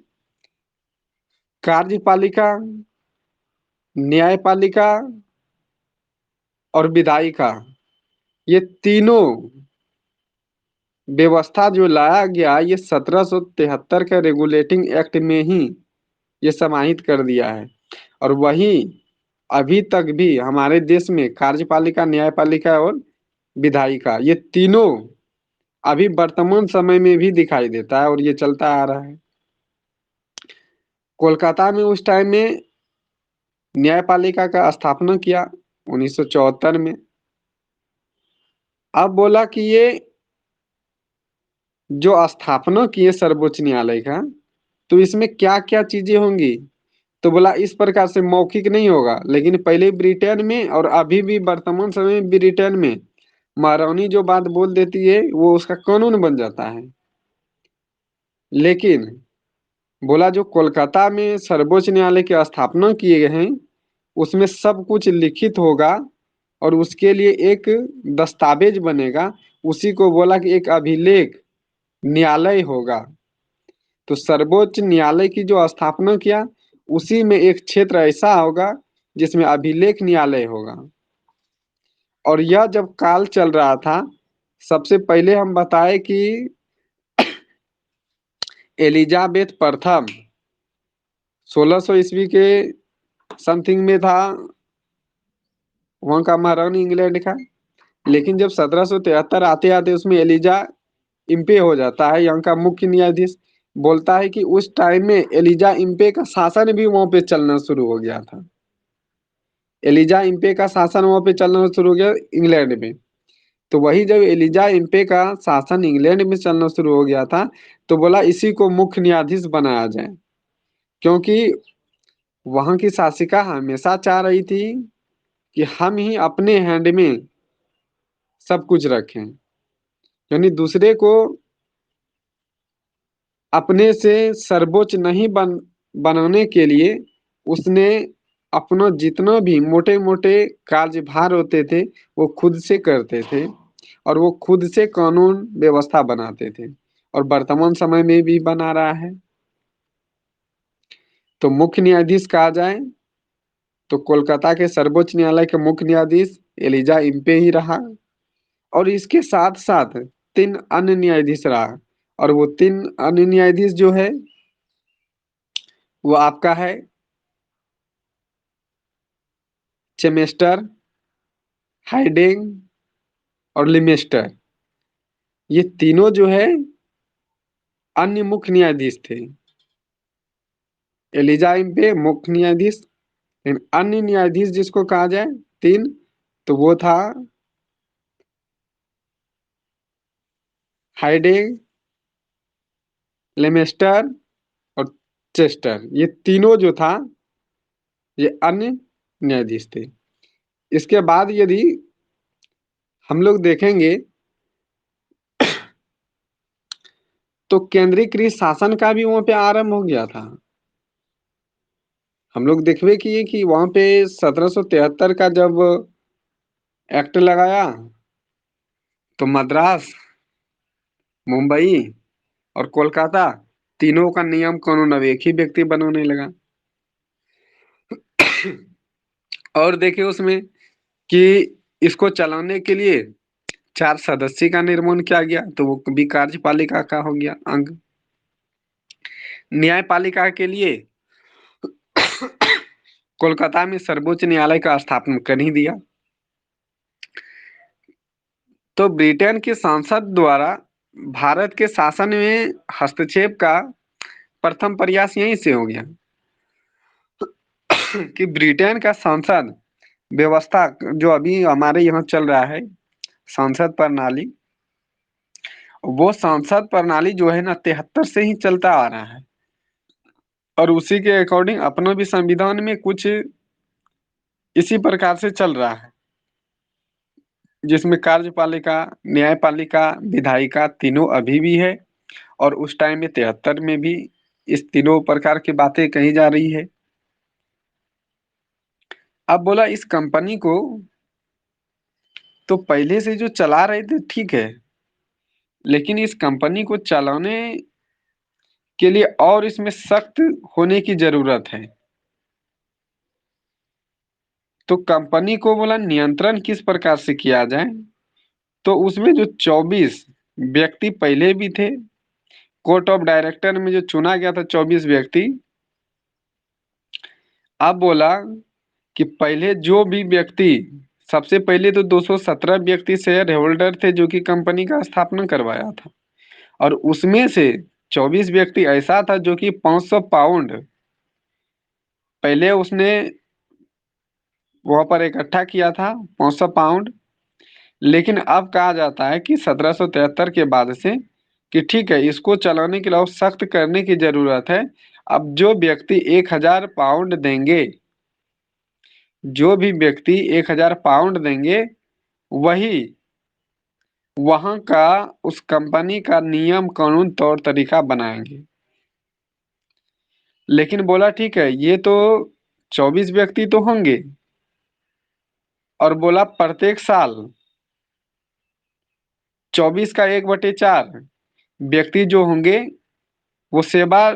कार्यपालिका, न्यायपालिका और विधायिका, ये तीनों व्यवस्था जो लाया गया ये 1773 के रेगुलेटिंग एक्ट में ही ये समाहित कर दिया है। और वही अभी तक भी हमारे देश में कार्यपालिका, न्यायपालिका और विधायिका, ये तीनों अभी वर्तमान समय में भी दिखाई देता है और ये चलता आ रहा है। कोलकाता में उस टाइम में न्यायपालिका का स्थापना किया 1974 में। अब बोला कि ये जो स्थापना किए सर्वोच्च न्यायालय का, तो इसमें क्या क्या चीजें होंगी, तो बोला इस प्रकार से मौखिक नहीं होगा। लेकिन पहले ब्रिटेन में और अभी भी वर्तमान समय में ब्रिटेन में महारानी जो बात बोल देती है वो उसका कानून बन जाता है। लेकिन बोला जो कोलकाता में सर्वोच्च न्यायालय की स्थापना किए गए हैं उसमें सब कुछ लिखित होगा और उसके लिए एक दस्तावेज बनेगा। उसी को बोला कि एक अभिलेख न्यायालय होगा। तो सर्वोच्च न्यायालय की जो स्थापना किया उसी में एक क्षेत्र ऐसा होगा जिसमें अभिलेख न्यायालय होगा। और यह जब काल चल रहा था, सबसे पहले हम बताए कि एलिजाबेथ प्रथम 1600 ईस्वी के समथिंग में था, वहां का महारानी इंग्लैंड का। लेकिन जब 1773 आते आते उसमें एलिजा इम्पे हो जाता है, यहाँ का मुख्य न्यायाधीश। बोलता है कि उस टाइम में एलिजा इम्पे का शासन भी वहां पे चलना शुरू हो गया था। एलिजा इम्पे का शासन वहां पे चलना शुरू हो गया इंग्लैंड में। तो वही जब एलिजा इम्पे का शासन इंग्लैंड में चलना शुरू हो गया था, तो बोला इसी को मुख्य न्यायाधीश बनाया जाए, क्योंकि वहां की शासिका हमेशा चाह रही थी कि हम ही अपने हैंड में सब कुछ रखें, यानी दूसरे को अपने से सर्वोच्च नहीं बनाने के लिए उसने अपना जितना भी मोटे मोटे कार्यभार होते थे वो खुद से करते थे, और वो खुद से कानून व्यवस्था बनाते थे, और वर्तमान समय में भी बना रहा है। तो मुख्य न्यायाधीश कहा जाए तो कोलकाता के सर्वोच्च न्यायालय के मुख्य न्यायाधीश एलिजा इम्पे ही रहा, और इसके साथ साथ 3 अन्य न्यायाधीश रहा। और वो 3 अन्य न्यायाधीश जो है वो आपका है चेमेस्टर, हाइडिंग और लिमेस्टर। ये तीनों जो है अन्य मुख्य न्यायाधीश थे। एलिजा इम्पे मुख्य न्यायाधीश, लेकिन अन्य न्यायाधीश जिसको कहा जाए 3, तो वो था हाइडिंग, लेमेस्टर और चेस्टर। ये तीनों जो था ये अन्य न्यायाधीश थे। इसके बाद यदि हम लोग देखेंगे तो केंद्रीकृत शासन का भी वहां पे आरंभ हो गया था। हम लोग देखबे किए कि वहां पे 1773 का जब एक्ट लगाया तो मद्रास, मुंबई और कोलकाता तीनों का नियम कानून अब एक ही व्यक्ति बनाने लगा। और देखिए उसमें कि इसको चलाने के लिए 4 सदस्य का निर्माण किया गया, तो वो भी कार्यपालिका का हो गया अंग। न्यायपालिका के लिए कोलकाता में सर्वोच्च न्यायालय का स्थापना कर ही दिया। तो ब्रिटेन की संसद द्वारा भारत के शासन में हस्तक्षेप का प्रथम प्रयास यहीं से हो गया कि ब्रिटेन का संसद व्यवस्था जो अभी हमारे यहाँ चल रहा है, संसद प्रणाली, वो संसद प्रणाली जो है ना 73 से ही चलता आ रहा है, और उसी के अकॉर्डिंग अपना भी संविधान में कुछ इसी प्रकार से चल रहा है, जिसमें कार्यपालिका, न्यायपालिका, विधायिका तीनों अभी भी है, और उस टाइम में 73 में भी इस तीनों प्रकार की बातें कही जा रही है। अब बोला इस कंपनी को तो पहले से जो चला रहे थे ठीक है, लेकिन इस कंपनी को चलाने के लिए और इसमें सख्त होने की जरूरत है। तो कंपनी को बोला नियंत्रण किस प्रकार से किया जाए, तो उसमें जो 24 व्यक्ति पहले भी थे, कोर्ट ऑफ डायरेक्टर में जो चुना गया था 24 व्यक्ति, अब बोला कि पहले जो भी व्यक्ति, सबसे पहले तो 217 व्यक्ति शेयर होल्डर थे जो कि कंपनी का स्थापना करवाया था, और उसमें से 24 व्यक्ति ऐसा था जो कि 500 पाउंड पहले उसने वहां पर इकट्ठा किया था, 500 पाउंड। लेकिन अब कहा जाता है कि 1773 के बाद से कि ठीक है इसको चलाने के लिए और सख्त करने की जरूरत है। अब जो व्यक्ति 1000 पाउंड देंगे, जो भी व्यक्ति 1000 पाउंड देंगे, वही वहां का उस कंपनी का नियम कानून तौर तरीका बनाएंगे। लेकिन बोला ठीक है ये तो 24 व्यक्ति तो होंगे, और बोला प्रत्येक साल 24 का 1/4 व्यक्ति जो होंगे वो सेवा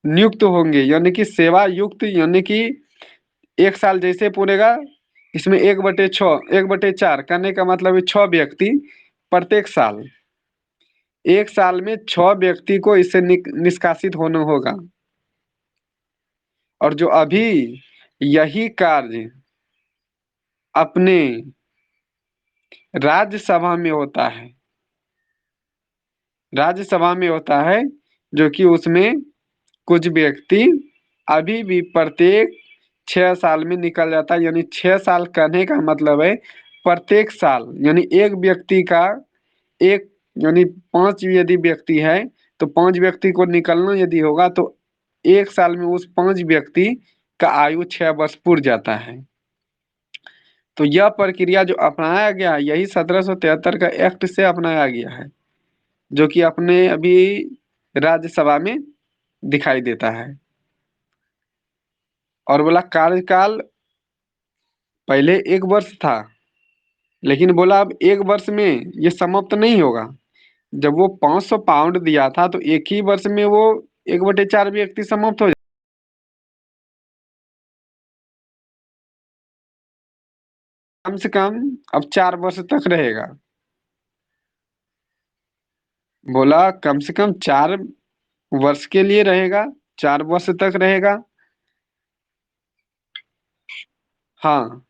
नियुक्त होंगे, यानी कि सेवा युक्त, यानी कि एक साल जैसे पूरेगा इसमें 1/6 1/4 करने का मतलब है 6 व्यक्ति प्रत्येक साल। एक साल में 6 व्यक्ति को इससे निष्कासित होना होगा। और जो अभी यही कार्य अपने राज्यसभा में होता है, राज्यसभा में होता है, जो कि उसमें कुछ व्यक्ति अभी भी प्रत्येक 6 साल में निकल जाता है। यानी 6 साल करने का मतलब है प्रत्येक साल, यानी एक व्यक्ति का एक, यानी 5 यदि व्यक्ति है तो 5 व्यक्ति को निकलना यदि होगा तो एक साल में उस 5 व्यक्ति का आयु 6 वर्ष पूर जाता है। तो यह प्रक्रिया जो अपनाया गया है, यही 1773 का एक्ट से अपनाया गया है, जो कि अपने अभी राज्यसभा में दिखाई देता है। और बोला कार्यकाल पहले 1 वर्ष था, लेकिन बोला अब 1 वर्ष में ये समाप्त नहीं होगा। जब वो 500 पाउंड दिया था तो एक ही वर्ष में वो 1/4 व्यक्ति समाप्त हो कम से कम अब 4 वर्ष तक रहेगा। बोला कम से कम 4 वर्ष के लिए रहेगा, 4 वर्ष तक रहेगा। हाँ।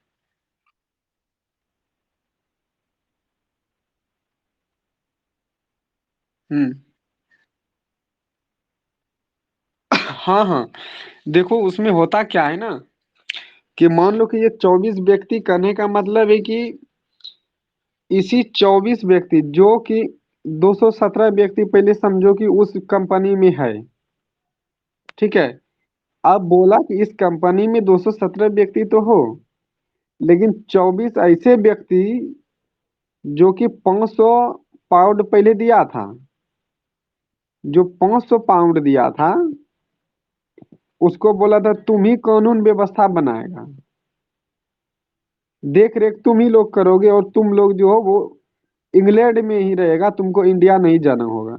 हम्म। हाँ हाँ। देखो उसमें होता क्या है ना, कि मान लो कि ये 24 व्यक्ति करने का मतलब है कि इसी 24 व्यक्ति जो कि 217 व्यक्ति पहले समझो कि उस कंपनी में है, ठीक है। अब बोला कि इस कंपनी में 217 व्यक्ति तो हो, लेकिन 24 ऐसे व्यक्ति जो कि 500 पाउंड पहले दिया था, जो 500 पाउंड दिया था, उसको बोला था तुम ही कानून व्यवस्था बनाएगा, देख रेख तुम ही लोग करोगे, और तुम लोग जो हो वो इंग्लैंड में ही रहेगा, तुमको इंडिया नहीं जाना होगा,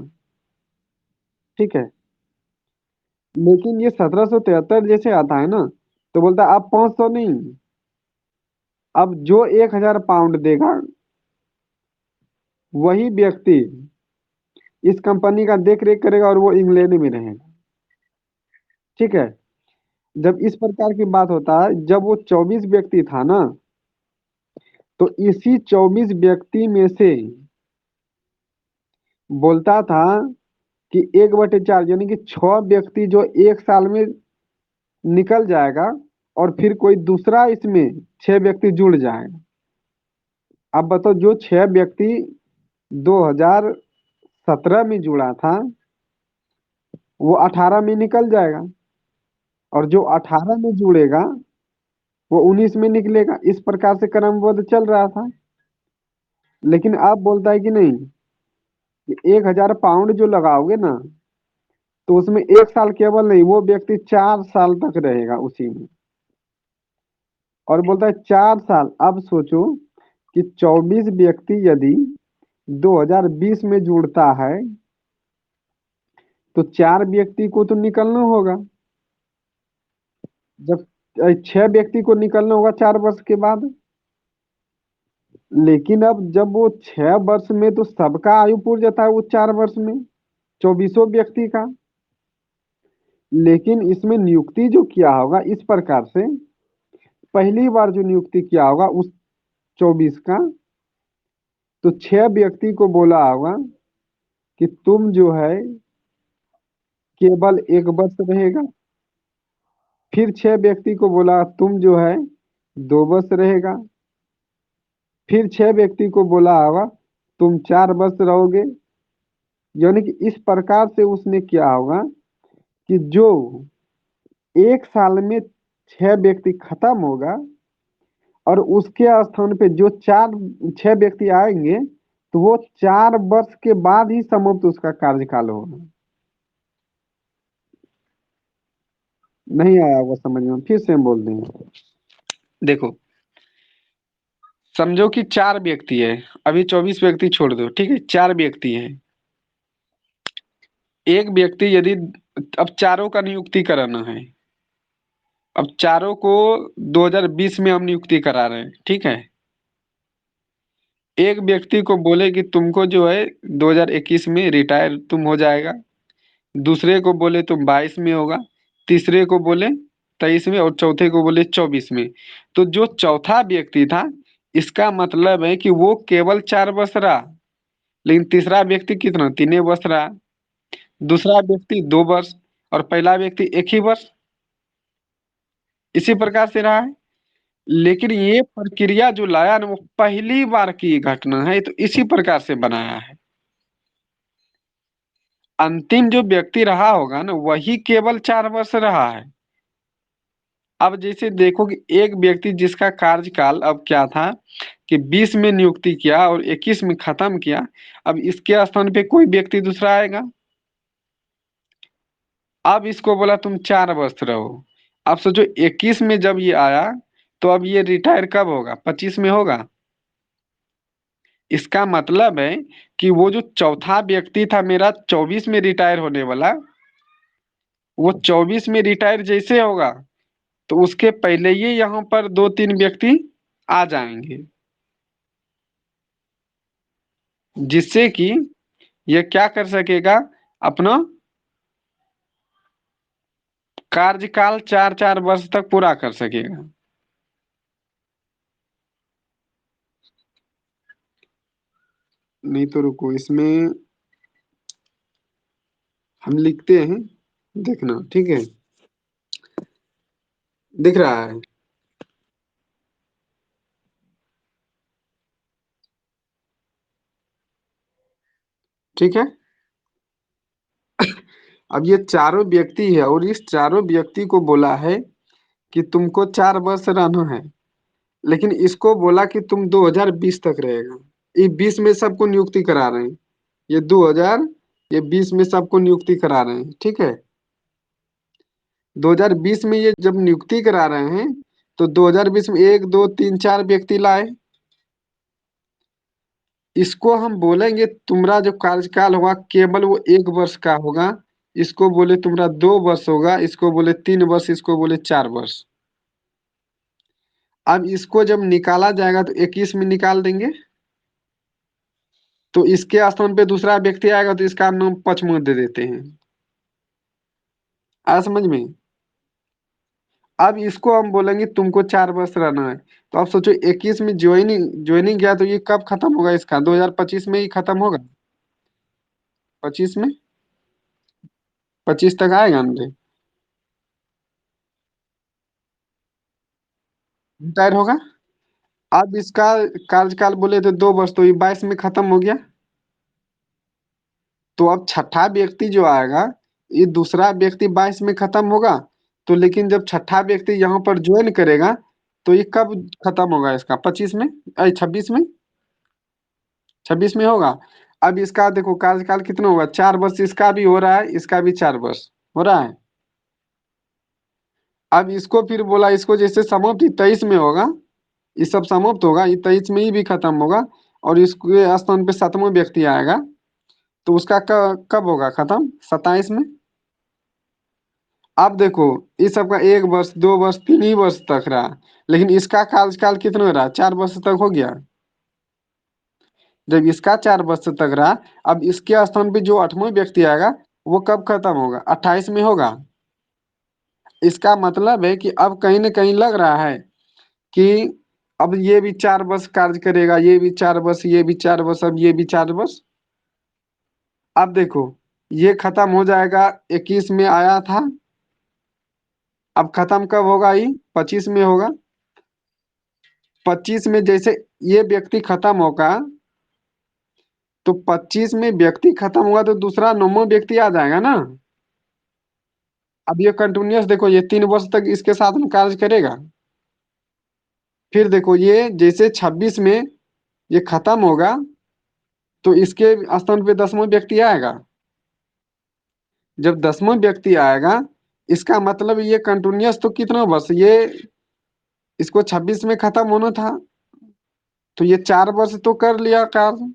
ठीक है। लेकिन ये 1773 जैसे आता है ना, तो बोलता है अब 500 नहीं, अब जो 1000 पाउंड देगा वही व्यक्ति इस कंपनी का देख रेख करेगा और वो इंग्लैंड में रहेगा, ठीक है। जब इस प्रकार की बात होता है, जब वो 24 व्यक्ति था ना, तो इसी 24 व्यक्ति में से बोलता था कि 1/4 यानी कि 6 व्यक्ति जो एक साल में निकल जाएगा, और फिर कोई दूसरा इसमें 6 व्यक्ति जुड़ जाएगा। अब बताओ, जो 6 व्यक्ति 2017 में जुड़ा था वो 18 में निकल जाएगा, और जो 18 में जुड़ेगा वो 19 में निकलेगा। इस प्रकार से क्रमबद्ध चल रहा था। लेकिन अब बोलता है कि नहीं, कि 1000 पाउंड जो लगाओगे ना, तो उसमें एक साल केवल नहीं, वो व्यक्ति 4 साल तक रहेगा उसी में। और बोलता है 4 साल। अब सोचो कि 24 व्यक्ति यदि 2020 में जुड़ता है तो 4 व्यक्ति को तो निकलना होगा, जब 6 व्यक्ति को निकलना होगा 4 वर्ष के बाद। लेकिन अब जब वो 6 वर्ष में तो सबका आयु पूर जाता है वो 4 वर्ष में, 24 व्यक्ति का। लेकिन इसमें नियुक्ति जो किया होगा इस प्रकार से, पहली बार जो नियुक्ति किया होगा उस 24 का, तो 6 व्यक्ति को बोला होगा कि तुम जो है केवल 1 वर्ष रहेगा। फिर 6 व्यक्ति को बोला तुम जो है 2 वर्ष रहेगा। फिर 6 व्यक्ति को बोला होगा तुम 4 वर्ष रहोगे। यानी कि इस प्रकार से उसने किया होगा कि जो एक साल में 6 व्यक्ति खत्म होगा, और उसके स्थान पे जो 6 व्यक्ति आएंगे, तो वो 4 वर्ष के बाद ही समाप्त उसका कार्यकाल होगा। नहीं आया होगा समझ में, फिर से हम बोल देंगे। देखो, समझो कि 4 व्यक्ति है, अभी 24 व्यक्ति छोड़ दो, ठीक है, 4 व्यक्ति हैं। एक व्यक्ति यदि अब चारों का नियुक्ति कराना है, अब चारों को 2020 में हम नियुक्ति करा रहे हैं, ठीक है। एक व्यक्ति को बोले कि तुमको जो है 2021 में रिटायर तुम हो जाएगा, दूसरे को बोले तुम 22 में होगा, तीसरे को बोले 23 में और चौथे को बोले 24 में। तो जो चौथा व्यक्ति था, इसका मतलब है कि वो केवल 4 वर्ष रहा, लेकिन तीसरा व्यक्ति कितना 3 वर्ष रहा, दूसरा व्यक्ति 2 वर्ष और पहला व्यक्ति एक ही वर्ष। इसी प्रकार से रहा है। लेकिन ये प्रक्रिया जो लाया ना वो पहली बार की घटना है, तो इसी प्रकार से बनाया है। अंतिम जो व्यक्ति रहा होगा ना वही केवल 4 वर्ष रहा है। अब जैसे देखो कि एक व्यक्ति जिसका कार्यकाल अब क्या था कि 20 में नियुक्ति किया और 21 में खत्म किया, अब इसके स्थान पे कोई व्यक्ति दूसरा आएगा। अब इसको बोला तुम 4 वर्ष रहो। अब सोचो 21 में जब ये आया तो अब ये रिटायर कब होगा, 25 में होगा। इसका मतलब है कि वो जो चौथा व्यक्ति था मेरा 24 में रिटायर होने वाला, वो 24 में रिटायर जैसे होगा तो उसके पहले ही यहाँ पर 2-3 व्यक्ति आ जाएंगे, जिससे कि ये क्या कर सकेगा, अपना कार्यकाल 4-4 वर्ष तक पूरा कर सकेगा। नहीं तो रुको, इसमें हम लिखते हैं, देखना ठीक है, दिख रहा है। ठीक है। अब ये चारों व्यक्ति है और इस चारों व्यक्ति को बोला है कि तुमको 4 वर्ष रहना है, लेकिन इसको बोला कि तुम 2020 तक रहेगा। ये 20 में सबको नियुक्ति करा रहे हैं, ये 2000 ये 20 में सबको नियुक्ति करा रहे हैं, ठीक है। 2020 में ये जब नियुक्ति करा रहे हैं तो 2020 में 1 2 3 4 व्यक्ति लाए। इसको हम बोलेंगे तुम्हारा जो कार्यकाल होगा केवल वो 1 वर्ष का होगा। इसको बोले तुम्हारा 2 वर्ष होगा, इसको बोले 3 वर्ष, इसको बोले 4 वर्ष। अब इसको जब निकाला जाएगा तो 21 में निकाल देंगे, तो इसके स्थान पे दूसरा व्यक्ति आएगा तो इसका नाम पचमढ़ दे देते हैं। आया समझ में। अब इसको हम बोलेंगे तुमको 4 वर्ष रहना है, तो अब सोचो 21 में ज्वाइनिंग ज्वाइनिंग किया तो ये कब खत्म होगा, इसका 2025 में ही खत्म होगा। 25 में 25 तक आएगा मुझे, रिटायर होगा। अब इसका कार्यकाल बोले तो 2 वर्ष, तो ये 22 में खत्म हो गया। तो अब छठा व्यक्ति जो आएगा, ये दूसरा व्यक्ति 22 में खत्म होगा। तो लेकिन जब छठा व्यक्ति यहाँ पर ज्वाइन करेगा तो ये कब खत्म होगा, इसका 25 में, 26 में, 26 में होगा। अब इसका देखो कार्यकाल कितना होगा, 4 वर्ष इसका भी हो रहा है, इसका भी 4 वर्ष हो रहा है। अब इसको फिर बोला, इसको जैसे समाप्ति 23 में होगा, ये सब समाप्त होगा, ये 23 में ही भी खत्म होगा। और इसके स्थान पे 7वां व्यक्ति आएगा तो उसका कब होगा खत्म, 27 में। अब देखो इस सबका 1 वर्ष 2 वर्ष 3 ही वर्ष तक रहा, लेकिन इसका कार्यकाल कितना रहा, 4 वर्ष तक हो गया। जब इसका 4 वर्ष तक रहा, अब इसके स्थान पे जो 8वां व्यक्ति आएगा वो कब खत्म होगा, 28 में होगा। इसका मतलब है कि अब कहीं ना कहीं लग रहा है कि अब ये भी 4 वर्ष कार्य करेगा, ये भी 4 वर्ष, ये भी 4 वर्ष, अब ये भी 4 वर्ष। अब देखो ये खत्म हो जाएगा, 21 में आया था, अब खत्म कब होगा, ये 25 में होगा। 25 में जैसे ये व्यक्ति खत्म होगा, तो 25 में व्यक्ति खत्म हुआ तो दूसरा 9वां व्यक्ति आ जाएगा ना। अब ये कंटिन्यूअस देखो, ये 3 वर्ष तक इसके साथ में कार्य करेगा। फिर देखो ये जैसे 26 में ये खत्म होगा तो इसके स्थान पे 10वां व्यक्ति आएगा। जब 10वां व्यक्ति आएगा, इसका मतलब ये कंटिन्यूअस तो कितना वर्ष, ये इसको 26 में खत्म होना था, तो ये 4 वर्ष तो कर लिया कार्य।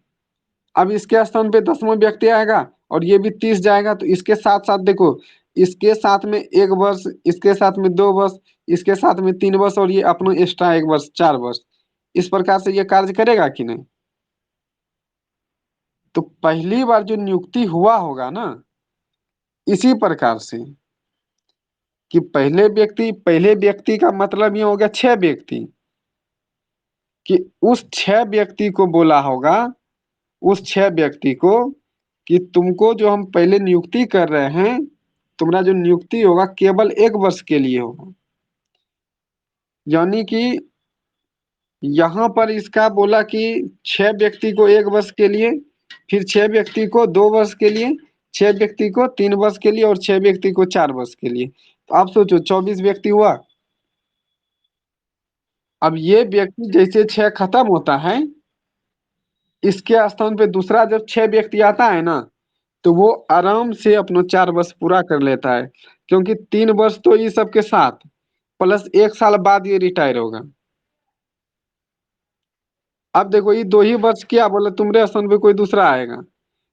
अब इसके स्थान पे 10वां व्यक्ति आएगा और ये भी 30 जाएगा, तो इसके साथ साथ देखो इसके साथ में 1 वर्ष, इसके साथ में 2 वर्ष, इसके साथ में 3 वर्ष और ये अपना एक्स्ट्रा 1 वर्ष, 4 वर्ष। इस प्रकार से ये कार्य करेगा कि नहीं? तो पहली बार जो नियुक्ति हुआ होगा ना, इसी प्रकार से कि पहले व्यक्ति का मतलब ये हो गया 6 व्यक्ति, कि उस 6 व्यक्ति को बोला होगा, उस 6 व्यक्ति को, कि तुमको जो हम पहले नियुक्ति कर रहे हैं, तुम्हारा जो नियुक्ति होगा केवल 1 वर्ष के लिए होगा। यानी कि यहाँ पर इसका बोला कि 6 व्यक्ति को 1 वर्ष के लिए, फिर 6 व्यक्ति को 2 वर्ष के लिए, 6 व्यक्ति को 3 वर्ष के लिए और 6 व्यक्ति को 4 वर्ष के लिए। तो आप सोचो 24 व्यक्ति हुआ। अब ये व्यक्ति जैसे 6 खत्म होता है, इसके स्थान पे दूसरा जब 6 व्यक्ति आता है ना, तो वो आराम से अपना 4 वर्ष पूरा कर लेता है, क्योंकि 3 वर्ष तो ये सबके साथ प्लस 1 साल बाद ये रिटायर होगा। अब देखो ये 2 ही वर्ष किया, बोले तुम्हारे स्थान पे कोई दूसरा आएगा,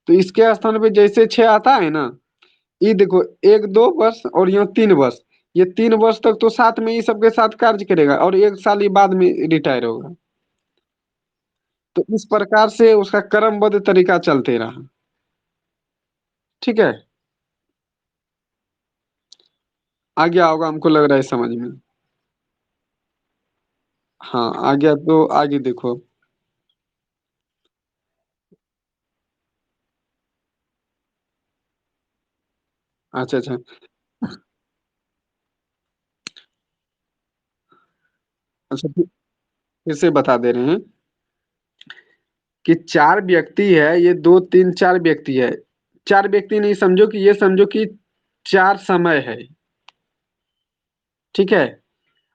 तो इसके स्थान पे जैसे 6 आता है ना, ये देखो 1 2 वर्ष और यहाँ 3 वर्ष, ये 3 वर्ष तक तो साथ में ये सबके साथ कार्य करेगा और 1 साल ही बाद में रिटायर होगा। तो इस प्रकार से उसका क्रमबद्ध तरीका चलते रहा। ठीक है, आ गया होगा हमको लग रहा है समझ में। हाँ आ गया, तो आगे देखो। अच्छा अच्छा। अच्छा फिर से बता दे रहे हैं कि 4 व्यक्ति है, ये 2 3 4 व्यक्ति है। 4 व्यक्ति नहीं समझो, कि ये समझो कि 4 समय है। ठीक है,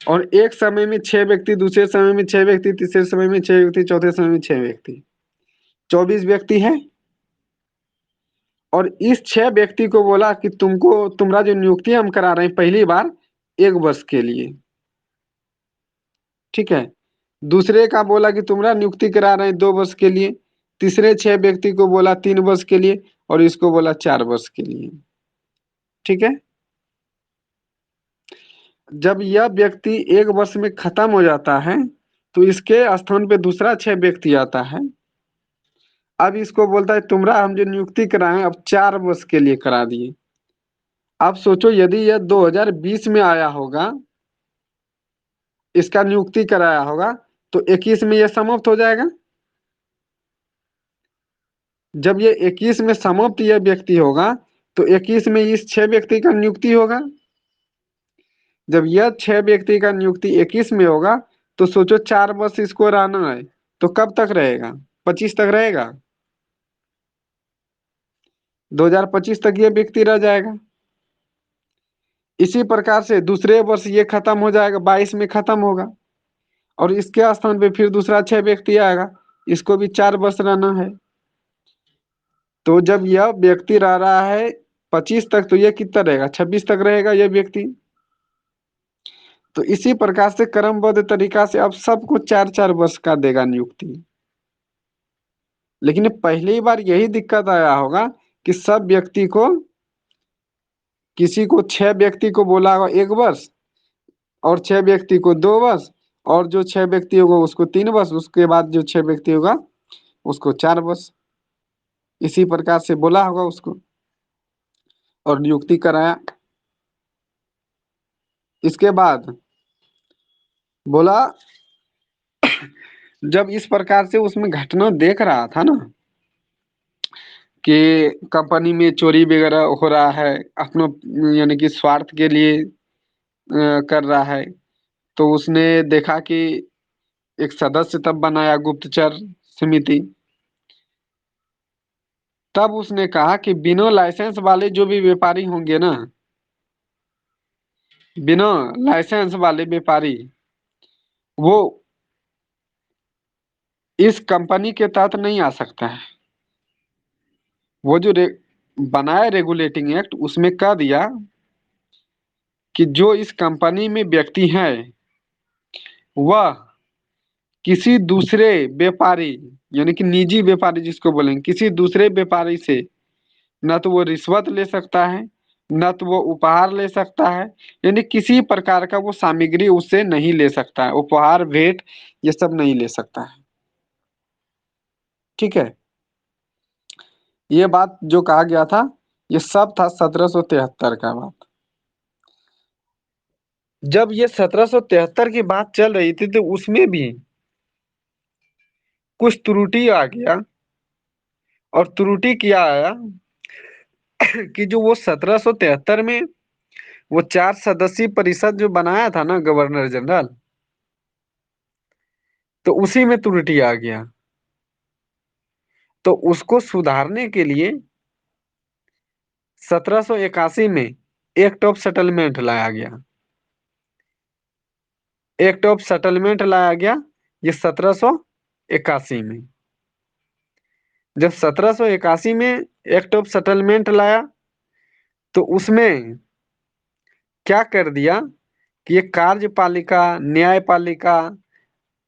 और एक समय में 6 व्यक्ति, दूसरे समय में 6 व्यक्ति, तीसरे समय में 6 व्यक्ति, चौथे समय में 6 व्यक्ति, 24 व्यक्ति है। और इस 6 व्यक्ति को बोला कि तुमको, तुम्हारा जो नियुक्ति हम करा रहे हैं पहली बार 1 वर्ष के लिए। ठीक है, दूसरे का बोला कि तुम्हारा नियुक्ति करा रहे हैं 2 वर्ष के लिए, तीसरे 6 व्यक्ति को बोला 3 वर्ष के लिए, और इसको बोला 4 वर्ष के लिए। ठीक है, जब यह व्यक्ति 1 वर्ष में खत्म हो जाता है, तो इसके स्थान पे दूसरा 6 व्यक्ति आता है। अब इसको बोलता है तुम्हारा हम जो नियुक्ति कराए अब 4 वर्ष के लिए करा दिए। अब सोचो यदि यह 2020 में आया होगा, इसका नियुक्ति कराया होगा, तो 21 में यह समाप्त हो जाएगा। जब ये 21 में समाप्त यह व्यक्ति होगा, तो 21 में इस 6 व्यक्ति का नियुक्ति होगा। जब यह 6 व्यक्ति का नियुक्ति 21 में होगा, तो सोचो 4 वर्ष इसको रहना है, तो कब तक रहेगा? 25 तक रहेगा। 2025 तक ये व्यक्ति रह जाएगा। इसी प्रकार से दूसरे वर्ष ये खत्म हो जाएगा, 22 में खत्म होगा, और इसके स्थान पे फिर दूसरा 6 व्यक्ति आएगा, इसको भी 4 वर्ष रहना है। तो जब यह व्यक्ति रह रहा है 25 तक, तो यह कितना रहेगा? 26 तक रहेगा यह व्यक्ति। तो इसी प्रकार से क्रमबद्ध तरीका से अब सबको 4 4 वर्ष का देगा नियुक्ति। लेकिन पहली बार यही दिक्कत आया होगा कि सब व्यक्ति को, किसी को 6 व्यक्ति को बोला होगा 1 वर्ष, और 6 व्यक्ति को 2 वर्ष, और जो 6 व्यक्ति होगा उसको 3 वर्ष, उसके बाद जो 6 व्यक्ति होगा उसको 4 वर्ष। इसी प्रकार से बोला होगा उसको, और नियुक्ति कराया। इसके बाद बोला, जब इस प्रकार से उसमें घटना देख रहा था ना कि कंपनी में चोरी वगैरह हो रहा है, अपना यानी कि स्वार्थ के लिए कर रहा है, तो उसने देखा कि एक सदस्य तब बनाया गुप्तचर समिति। तब उसने कहा कि बिना लाइसेंस वाले जो भी व्यापारी होंगे ना, बिना लाइसेंस वाले व्यापारी, वो इस कंपनी के तहत नहीं आ सकता है। वो जो बनाया रेगुलेटिंग एक्ट, उसमें कह दिया कि जो इस कंपनी में व्यक्ति हैं, वह किसी दूसरे व्यापारी, यानी कि निजी व्यापारी जिसको बोलेंगे, किसी दूसरे व्यापारी से ना तो वो रिश्वत ले सकता है, न तो वो उपहार ले सकता है, यानी किसी प्रकार का वो सामग्री उससे नहीं ले सकता है, उपहार भेंट ये सब नहीं ले सकता है। ठीक है, ये बात जो कहा गया था ये सब था 1773 का बात। जब ये 1773 की बात चल रही थी तो उसमें भी कुछ त्रुटि आ गया, और त्रुटि क्या आया कि जो वो 1773 में वो 4 सदस्यीय परिषद जो बनाया था ना गवर्नर जनरल, तो उसी में त्रुटि आ गया। तो उसको सुधारने के लिए 1781 में एक्ट ऑफ सेटलमेंट लाया गया। एक्ट ऑफ सेटलमेंट लाया गया ये 1781 में। जब 1781 में एक्ट ऑफ सेटलमेंट लाया तो उसमें क्या कर दिया कि ये कार्यपालिका न्यायपालिका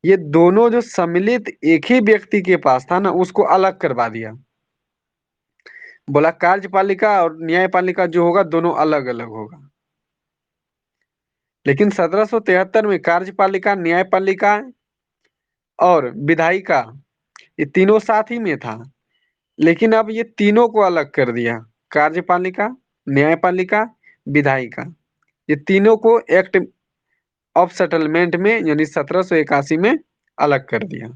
ये दोनों जो सम्मिलित एक ही व्यक्ति के पास था ना उसको अलग करवा दिया। बोला कार्यपालिका और न्यायपालिका जो होगा दोनों अलग अलग होगा। लेकिन 1773 में कार्यपालिका न्यायपालिका और विधायिका ये तीनों साथ ही में था। लेकिन अब ये तीनों को अलग कर दिया, कार्यपालिका न्यायपालिका विधायिका, ये तीनों को एक्ट ऑफ सेटलमेंट में यानी 1781 में अलग कर दिया।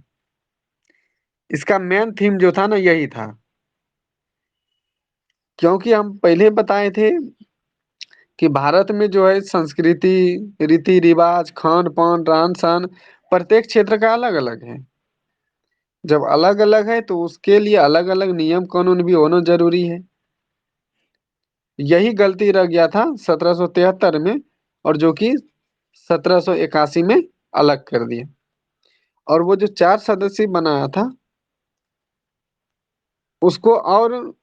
इसका मेन थीम जो था ना यही था, क्योंकि हम पहले बताए थे कि भारत में जो है संस्कृति रीति रिवाज खान पान रहन सहन प्रत्येक क्षेत्र का अलग अलग है। जब अलग अलग है तो उसके लिए अलग अलग नियम कानून भी होना जरूरी है। यही गलती रह गया था 1773 में, और जो कि 1781 में अलग कर दिया। और वो जो 4 सदस्य बनाया था उसको और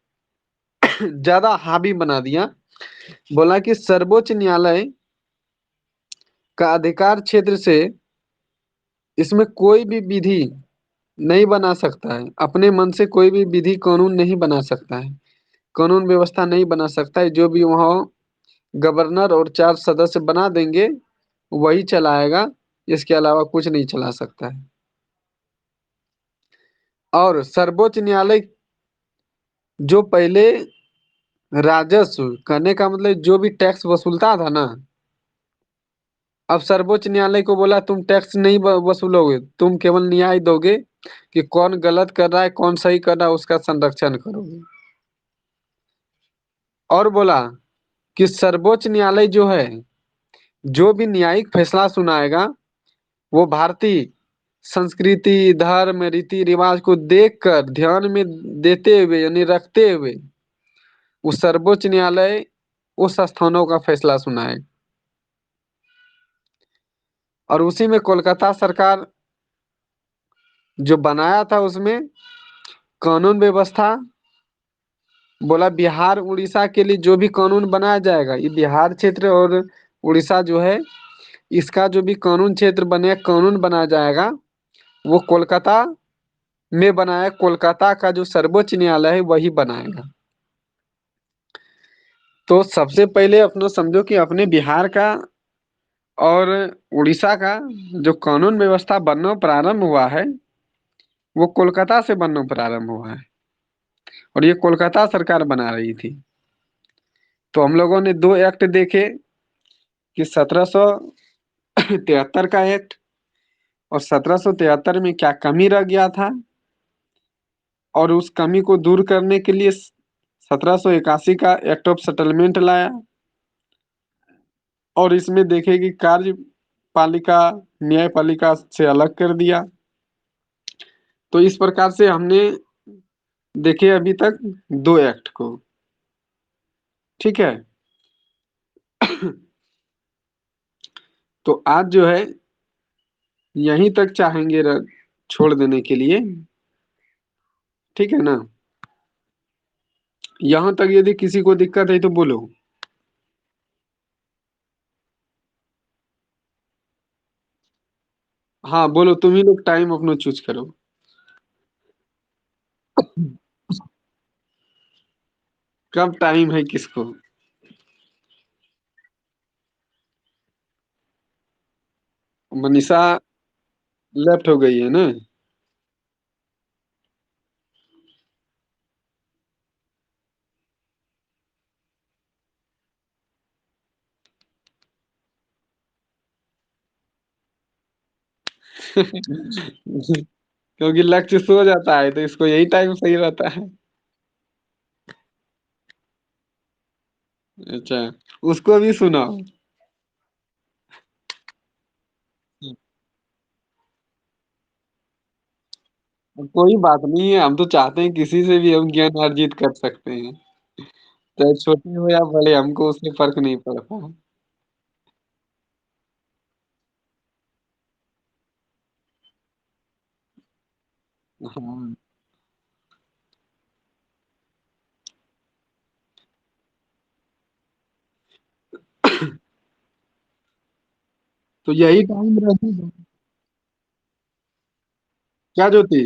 ज्यादा हावी बना दिया। बोला कि सर्वोच्च न्यायालय का अधिकार क्षेत्र से इसमें कोई भी विधि नहीं बना सकता है, अपने मन से कोई भी विधि कानून नहीं बना सकता है, कानून व्यवस्था नहीं बना सकता है। जो भी वहाँ गवर्नर और 4 सदस्य बना देंगे वही चलाएगा, इसके अलावा कुछ नहीं चला सकता है। और सर्वोच्च न्यायालय जो पहले राजस्व करने का मतलब जो भी टैक्स वसूलता था ना, अब सर्वोच्च न्यायालय को बोला तुम टैक्स नहीं वसूलोगे, तुम केवल न्याय दोगे कि कौन गलत कर रहा है कौन सही कर रहा है उसका संरक्षण करोगे। और बोला कि सर्वोच्च न्यायालय जो है जो भी न्यायिक फैसला सुनाएगा वो भारतीय संस्कृति धर्म रीति रिवाज को देखकर ध्यान में देते हुए यानी रखते हुए वो सर्वोच्च न्यायालय उस स्थानों का फैसला सुनाए। और उसी में कोलकाता सरकार जो बनाया था उसमें कानून व्यवस्था, बोला बिहार उड़ीसा के लिए जो भी कानून बनाया जाएगा ये बिहार क्षेत्र और उड़ीसा जो है इसका जो भी कानून क्षेत्र बने कानून बनाया जाएगा वो कोलकाता में बनाया, कोलकाता का जो सर्वोच्च न्यायालय है वही बनाएगा। तो सबसे पहले अपना समझो कि अपने बिहार का और उड़ीसा का जो कानून व्यवस्था बनना प्रारंभ हुआ है वो कोलकाता से बनना प्रारंभ हुआ है, और ये कोलकाता सरकार बना रही थी। तो हम लोगों ने दो एक्ट देखे कि 1773 का एक्ट, और 1773 में क्या कमी रह गया था और उस कमी को दूर करने के लिए 1781 का एक्ट ऑफ सेटलमेंट लाया। और इसमें देखे कि कार्यपालिका न्यायपालिका से अलग कर दिया। तो इस प्रकार से हमने देखे अभी तक दो एक्ट को। ठीक है, तो आज जो है यहीं तक चाहेंगे छोड़ देने के लिए। ठीक है ना, यहाँ तक यदि किसी को दिक्कत है तो बोलो। हाँ बोलो, तुम ही लोग टाइम अपना चूज करो। कब टाइम है किसको? मनीषा लेफ्ट हो गई है ना। क्योंकि लक्ष्य सो जाता है तो इसको यही टाइम सही रहता है। अच्छा, उसको भी सुनाओ। कोई बात नहीं है, हम तो चाहते हैं किसी से भी हम ज्ञान अर्जित कर सकते हैं। चाहे छोटे हो या बड़े, हमको उससे फर्क नहीं पड़ता। हाँ, तो यही टाइम रहती है। क्या ज्योति?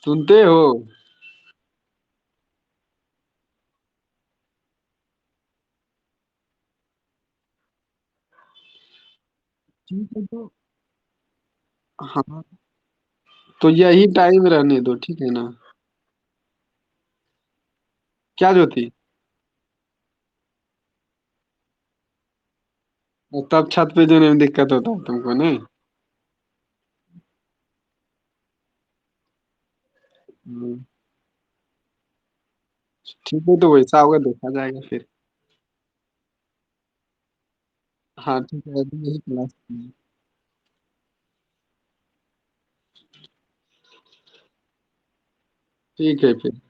सुनते हो? ठीक है तो। हाँ, तो यही टाइम रहने दो, ठीक है ना? क्या ज्योति? और तब छत पे जाने में दिक्कत होता है तुमको नहीं? हम्म, ठीक है, तो वैसा होगा देखा जाएगा फिर। हाँ ठीक है, अभी यही क्लास। ठीक है फिर।